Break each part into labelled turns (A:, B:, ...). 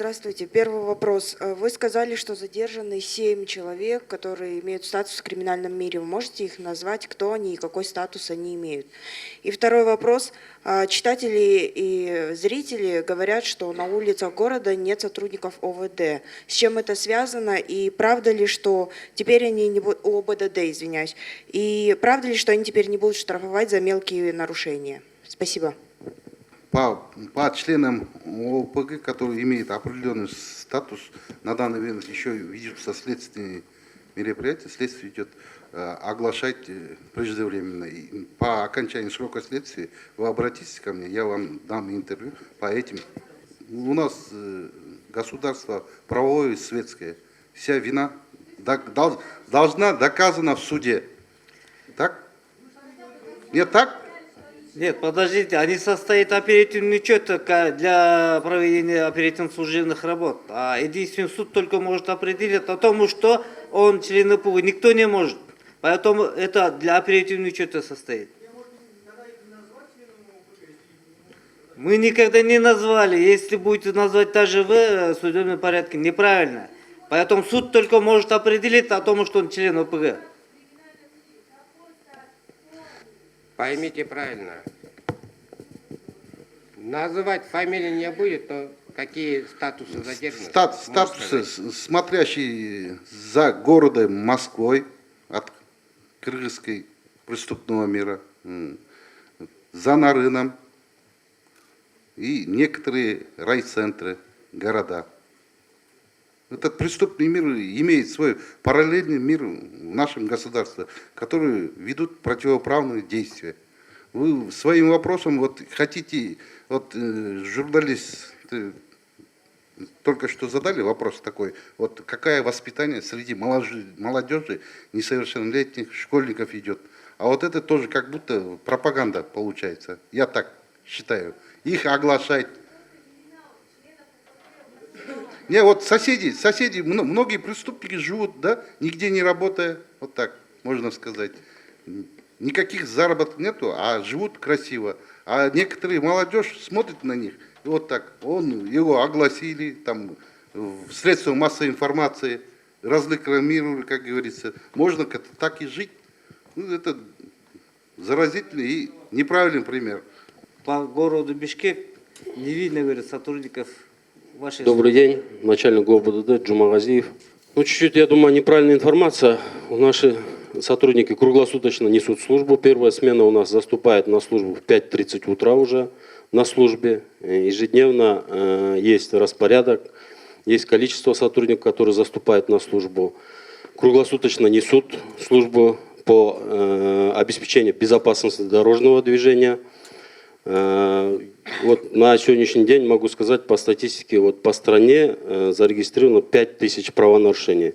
A: Здравствуйте. Первый вопрос. Вы сказали, что задержаны 7 человек, которые имеют статус в криминальном мире. Вы можете их назвать, кто они и какой статус они имеют? И второй вопрос. Читатели и зрители говорят, что на улицах города нет сотрудников ОВД. С чем это связано? И правда ли, что теперь они не будут... ОБДД, извиняюсь. И правда ли, что они теперь не будут штрафовать за мелкие нарушения? Спасибо.
B: По членам ОПГ, которые имеют определенный статус, на данный момент еще ведутся следственные мероприятия, следствие идет оглашать преждевременно. И по окончании срока следствия вы обратитесь ко мне, я вам дам интервью по этим. У нас государство правовое и светское. Вся вина должна доказана в суде. Так? Нет, так?
C: Нет, подождите, они состоят оперативный учет для проведения оперативно-служебных работ. А единственный суд только может определить о том, что он член ОПГ. Никто не может. Поэтому это для оперативного учета состоит. Мы никогда не назвали. Если будете назвать даже вы в судебном порядке, неправильно. Поэтому суд только может определить о том, что он член ОПГ.
D: Поймите правильно. Называть фамилии не будет, то какие статусы задержаны?
B: Статусы, смотрящие за городом Москвой от кыргызской преступного мира, за Нарыном и некоторые райцентры, города. Этот преступный мир имеет свой параллельный мир в нашем государстве, которые ведут противоправные действия. Вы своим вопросом вот хотите, вот журналист только что задали вопрос такой, вот какое воспитание среди молодежи, несовершеннолетних школьников идет. А вот это тоже как будто пропаганда получается. Я так считаю. Их оглашать. Не, вот соседи, многие преступники живут, да, нигде не работая, вот так можно сказать. Никаких заработков нету, а живут красиво. А некоторые молодежь смотрит на них, и вот так, его огласили, там, в средствах массовой информации, разрекламировали, как говорится. Можно так и жить. Ну, это заразительный и неправильный пример.
C: По городу Бишкек не видно, говорят, сотрудников.
E: Добрый день, начальник ГОБДД Джумагазиев. Ну, чуть-чуть, я думаю, неправильная информация. Наши сотрудники круглосуточно несут службу. Первая смена у нас заступает на службу в 5:30 утра уже на службе. Ежедневно есть распорядок, есть количество сотрудников, которые заступают на службу. Круглосуточно несут службу по обеспечению безопасности дорожного движения. Вот на сегодняшний день могу сказать по статистике, вот по стране зарегистрировано 5000 правонарушений.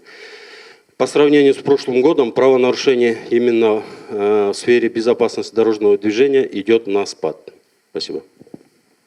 E: По сравнению с прошлым годом правонарушений именно в сфере безопасности дорожного движения идет на спад. Спасибо.